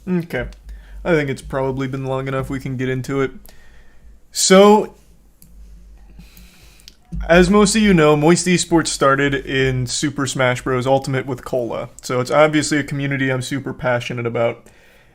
Okay. I think it's probably been long enough we can get into it. So, as most of you know, Moist Esports started in Super Smash Bros. Ultimate with Cola. So it's obviously a community I'm super passionate about.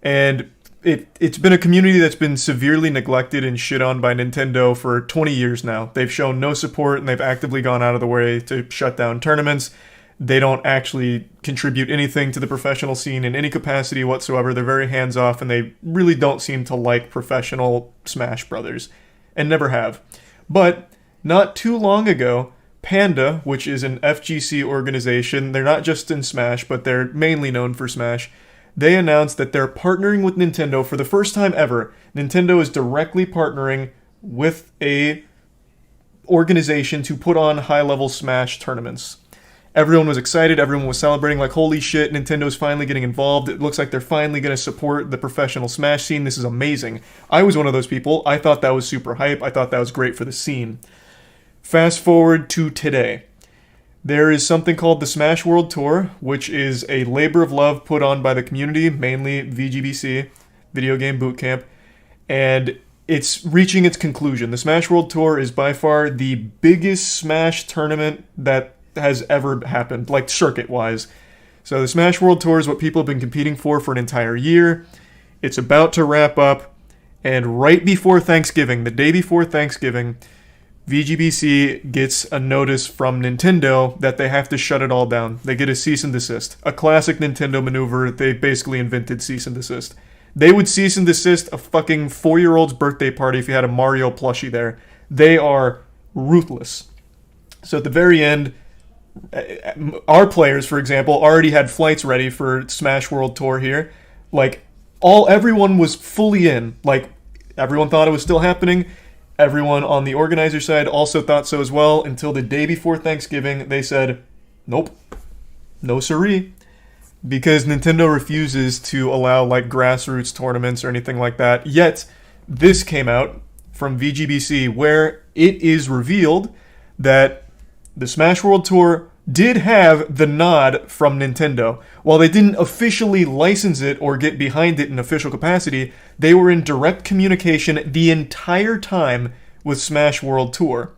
And it's been a community that's been severely neglected and shit on by Nintendo for 20 years now. They've shown no support and they've actively gone out of the way to shut down tournaments. They don't actually contribute anything to the professional scene in any capacity whatsoever. They're very hands off and they really don't seem to like professional Smash Brothers and never have. But not too long ago, Panda, which is an FGC organization, they're not just in Smash, but they're mainly known for Smash, they announced that they're partnering with Nintendo for the first time ever. Nintendo is directly partnering with a organization to put on high-level Smash tournaments. Everyone was excited, everyone was celebrating, like, holy shit, Nintendo's finally getting involved. It looks like they're finally going to support the professional Smash scene. This is amazing. I was one of those people. I thought that was super hype. I thought that was great for the scene. Fast forward to today. There is something called the Smash World Tour, which is a labor of love put on by the community, mainly VGBC, Video Game Boot Camp, and it's reaching its conclusion. The Smash World Tour is by far the biggest Smash tournament that has ever happened, like circuit-wise. So the Smash World Tour is what people have been competing for an entire year. It's about to wrap up, and right before Thanksgiving, the day before Thanksgiving, VGBC gets a notice from Nintendo that they have to shut it all down. They get a cease and desist. A classic Nintendo maneuver. They basically invented cease and desist. They would cease and desist a fucking 4-year-old's birthday party if you had a Mario plushie there. They are ruthless. So at the very end, our players, for example, already had flights ready for Smash World Tour here. Like, everyone was fully in. Like, everyone thought it was still happening. Everyone on the organizer side also thought so as well, until the day before Thanksgiving, they said, nope, no siree, because Nintendo refuses to allow, like, grassroots tournaments or anything like that. Yet, this came out from VGBC, where it is revealed that the Smash World Tour did have the nod from Nintendo. While they didn't officially license it or get behind it in official capacity, they were in direct communication the entire time with Smash World Tour.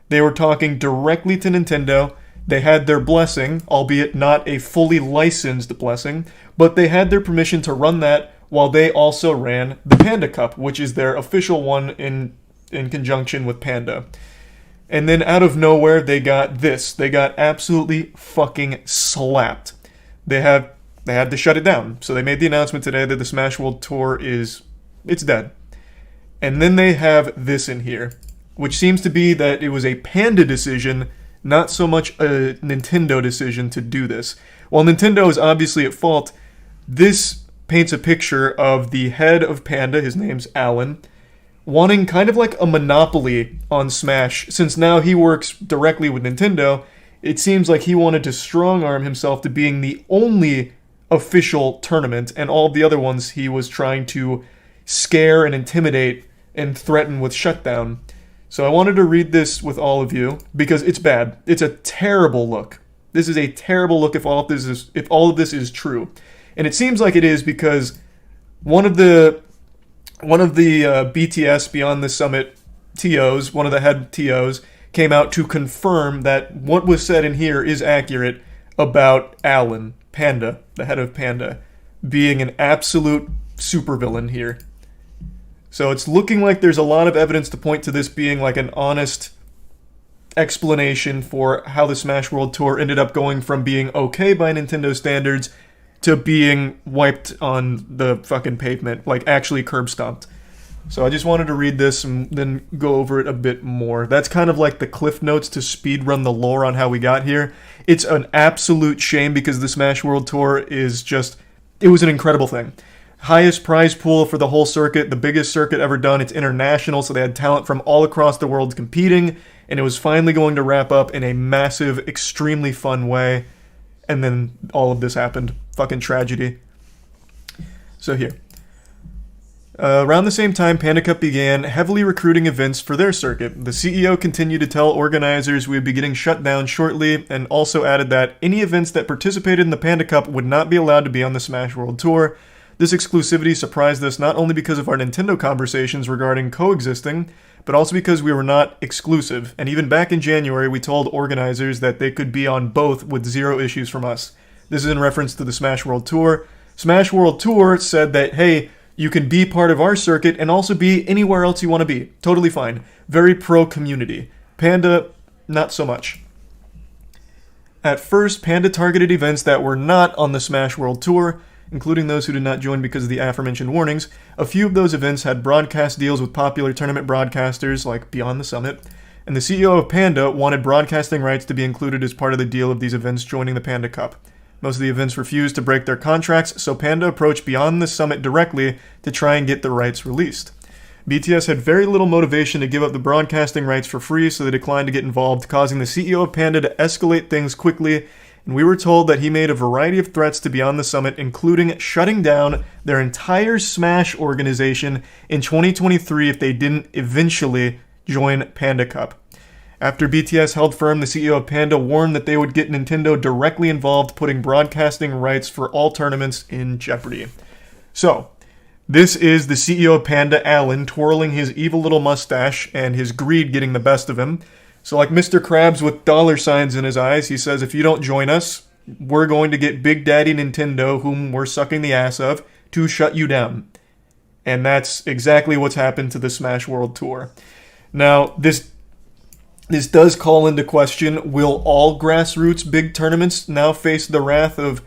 They were talking directly to Nintendo. They had their blessing, albeit not a fully licensed blessing, but they had their permission to run that while they also ran the Panda Cup, which is their official one in conjunction with Panda. And then out of nowhere, they got this. They got absolutely fucking slapped. They had to shut it down. So they made the announcement today that the Smash World Tour it's dead. And then they have this in here, which seems to be that it was a Panda decision, not so much a Nintendo decision to do this. While Nintendo is obviously at fault, this paints a picture of the head of Panda, his name's Alan, wanting kind of like a monopoly on Smash. Since now he works directly with Nintendo, it seems like he wanted to strong-arm himself to being the only official tournament, and all the other ones he was trying to scare and intimidate and threaten with shutdown. So I wanted to read this with all of you, because it's bad. It's a terrible look. This is a terrible look if all of this is true. And it seems like it is because one of the BTS Beyond the Summit TOs, one of the head TOs, came out to confirm that what was said in here is accurate about Alan, Panda, the head of Panda, being an absolute supervillain here. So it's looking like there's a lot of evidence to point to this being like an honest explanation for how the Smash World Tour ended up going from being okay by Nintendo standards to being wiped on the fucking pavement, like actually curb stomped. So I just wanted to read this and then go over it a bit more. That's kind of like the cliff notes to speedrun the lore on how we got here. It's an absolute shame because the Smash World Tour is just, it was an incredible thing. Highest prize pool for the whole circuit, the biggest circuit ever done. It's international, so they had talent from all across the world competing, and it was finally going to wrap up in a massive, extremely fun way. And then all of this happened. Fucking tragedy. So here. Around the same time, Panda Cup began heavily recruiting events for their circuit. The CEO continued to tell organizers we would be getting shut down shortly, and also added that any events that participated in the Panda Cup would not be allowed to be on the Smash World Tour. This exclusivity surprised us not only because of our Nintendo conversations regarding coexisting, but also because we were not exclusive, and even back in January we told organizers that they could be on both with zero issues from us. This is in reference to the Smash World Tour. Smash World Tour said that, hey, you can be part of our circuit and also be anywhere else you want to be. Totally fine. Very pro-community. Panda, not so much. At first, Panda targeted events that were not on the Smash World Tour, including those who did not join because of the aforementioned warnings. A few of those events had broadcast deals with popular tournament broadcasters like Beyond the Summit, and the CEO of Panda wanted broadcasting rights to be included as part of the deal of these events joining the Panda Cup. Most of the events refused to break their contracts, so Panda approached Beyond the Summit directly to try and get the rights released. BTS had very little motivation to give up the broadcasting rights for free, so they declined to get involved, causing the CEO of Panda to escalate things quickly, and we were told that he made a variety of threats to Beyond the Summit, including shutting down their entire Smash organization in 2023 if they didn't eventually join Panda Cup. After BTS held firm, the CEO of Panda warned that they would get Nintendo directly involved, putting broadcasting rights for all tournaments in jeopardy. So, this is the CEO of Panda, Alan, twirling his evil little mustache and his greed getting the best of him. So like Mr. Krabs with dollar signs in his eyes, he says, if you don't join us, we're going to get Big Daddy Nintendo, whom we're sucking the ass of, to shut you down. And that's exactly what's happened to the Smash World Tour. Now, this does call into question, will all grassroots big tournaments now face the wrath of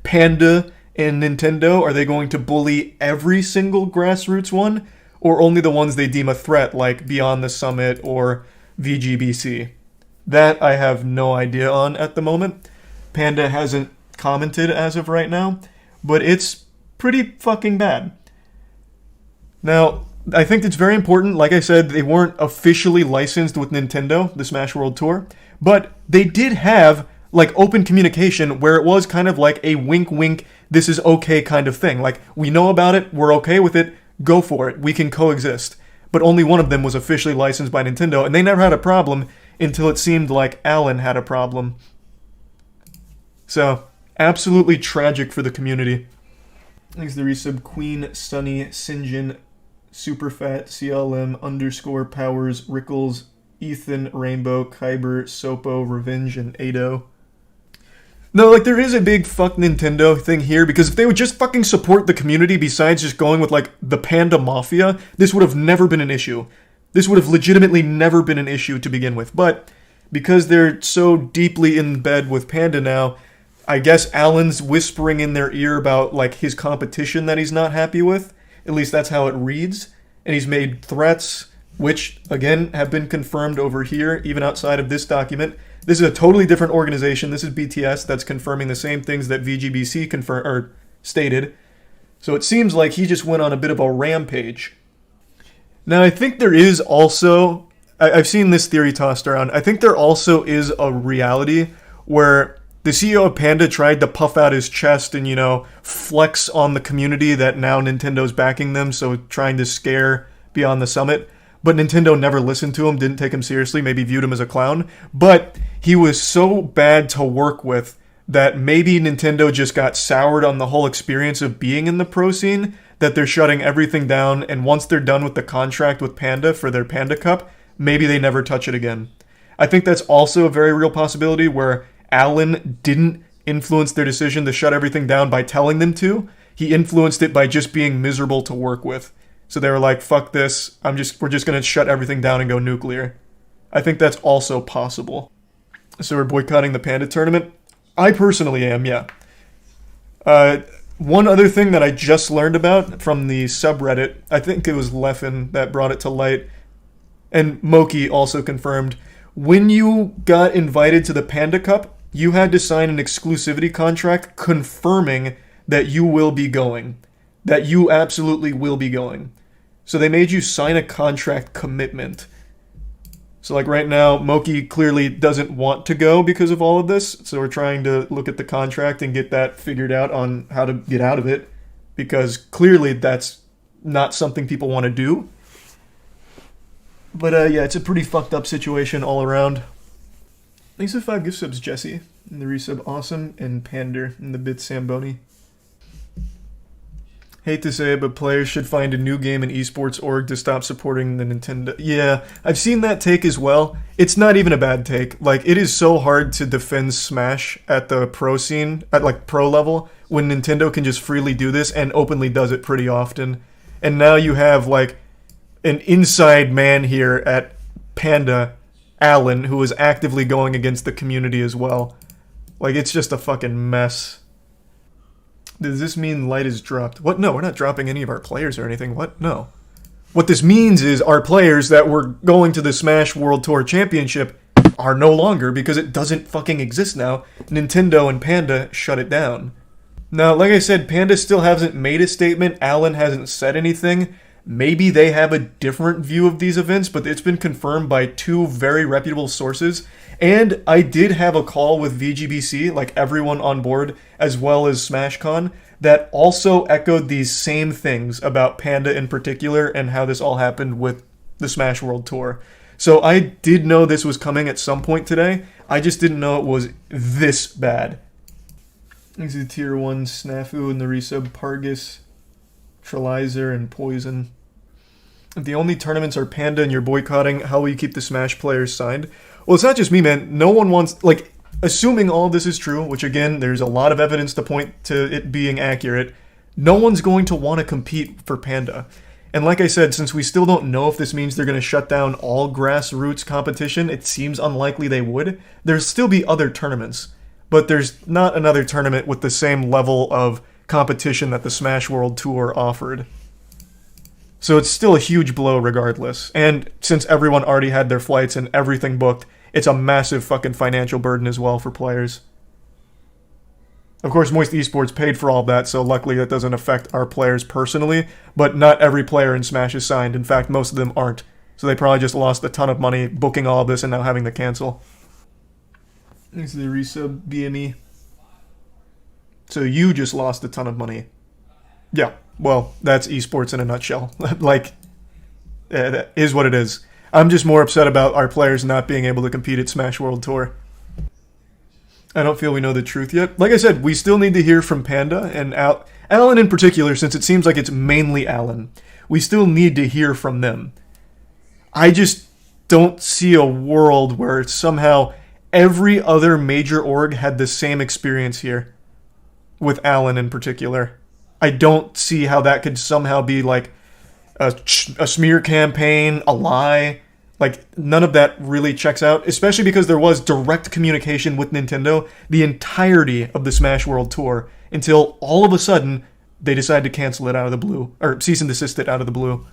Panda and Nintendo? Are they going to bully every single grassroots one? Or only the ones they deem a threat, like Beyond the Summit or VGBC? That I have no idea on at the moment. Panda hasn't commented as of right now, but it's pretty fucking bad. Now, I think it's very important. Like I said, they weren't officially licensed with Nintendo, the Smash World Tour, but they did have like open communication where it was kind of like a wink wink, this is okay kind of thing. Like, we know about it, we're okay with it, go for it, we can coexist. But only one of them was officially licensed by Nintendo, and they never had a problem until it seemed like Alan had a problem. So, absolutely tragic for the community. Thanks to the resub Queen, Sunny, Sinjin, Superfat, CLM, _ Powers, Rickles, Ethan, Rainbow, Kyber, Sopo, Revenge, and Ado. No, like, there is a big fuck Nintendo thing here, because if they would just fucking support the community besides just going with, like, the Panda Mafia, this would have never been an issue. This would have legitimately never been an issue to begin with. But because they're so deeply in bed with Panda now, I guess Alan's whispering in their ear about, like, his competition that he's not happy with. At least that's how it reads. And he's made threats, which, again, have been confirmed over here, even outside of this document. This is a totally different organization. This is BTS that's confirming the same things that VGBC stated. So it seems like he just went on a bit of a rampage. Now, I think there is also... I've seen this theory tossed around. I think there also is a reality where the CEO of Panda tried to puff out his chest and, you know, flex on the community that now Nintendo's backing them, so trying to scare Beyond the Summit. But Nintendo never listened to him, didn't take him seriously, maybe viewed him as a clown. But he was so bad to work with that maybe Nintendo just got soured on the whole experience of being in the pro scene, that they're shutting everything down, and once they're done with the contract with Panda for their Panda Cup, maybe they never touch it again. I think that's also a very real possibility where Alan didn't influence their decision to shut everything down by telling them to. He influenced it by just being miserable to work with. So they were like, fuck this, we're just going to shut everything down and go nuclear. I think that's also possible. So we're boycotting the Panda tournament? I personally am, yeah. One other thing that I just learned about from the subreddit, I think it was Leffen that brought it to light, and Moki also confirmed, when you got invited to the Panda Cup, you had to sign an exclusivity contract confirming that you will be going. That you absolutely will be going. So they made you sign a contract commitment. So like right now, Moki clearly doesn't want to go because of all of this. So we're trying to look at the contract and get that figured out on how to get out of it. Because clearly that's not something people want to do. But yeah, it's a pretty fucked up situation all around. Thanks for 5 gift subs, Jesse. And the resub Awesome and Pander and the bit Samboni. Hate to say it, but players should find a new game in esports org to stop supporting the Nintendo. Yeah, I've seen that take as well. It's not even a bad take. Like, it is so hard to defend Smash at the pro scene, at like pro level, when Nintendo can just freely do this and openly does it pretty often. And now you have like an inside man here at Panda, Alan, who is actively going against the community as well. Like, it's just a fucking mess. Does this mean light is dropped? What? No, we're not dropping any of our players or anything. What? No. What this means is our players that were going to the Smash World Tour Championship are no longer, because it doesn't fucking exist now. Nintendo and Panda shut it down. Now, like I said, Panda still hasn't made a statement. Alan hasn't said anything. Maybe they have a different view of these events, but it's been confirmed by two very reputable sources. And I did have a call with VGBC, like everyone on board, as well as SmashCon, that also echoed these same things about Panda in particular and how this all happened with the Smash World Tour. So I did know this was coming at some point today. I just didn't know it was this bad. These are the Tier 1 Snafu and the resub Pargus, Trilizer, and Poison. If the only tournaments are Panda and you're boycotting, how will you keep the Smash players signed? Well, it's not just me, man. No one wants, like, assuming all this is true, which again, there's a lot of evidence to point to it being accurate, no one's going to want to compete for Panda. And like I said, since we still don't know if this means they're going to shut down all grassroots competition, it seems unlikely they would. There'll still be other tournaments, but there's not another tournament with the same level of competition that the Smash World Tour offered. So it's still a huge blow regardless. And since everyone already had their flights and everything booked, it's a massive fucking financial burden as well for players. Of course, Moist Esports paid for all that, so luckily that doesn't affect our players personally, but not every player in Smash is signed. In fact, most of them aren't. So they probably just lost a ton of money booking all of this and now having to cancel. This is the resub BME. So you just lost a ton of money. Yeah, well, that's esports in a nutshell. Like, that is what it is. I'm just more upset about our players not being able to compete at Smash World Tour. I don't feel we know the truth yet. Like I said, we still need to hear from Panda and Alan in particular, since it seems like it's mainly Alan. We still need to hear from them. I just don't see a world where somehow every other major org had the same experience here, with Alan in particular. I don't see how that could somehow be like a smear campaign, a lie. Like, none of that really checks out, especially because there was direct communication with Nintendo the entirety of the Smash World Tour until all of a sudden they decided to cancel it out of the blue, or cease and desist it out of the blue.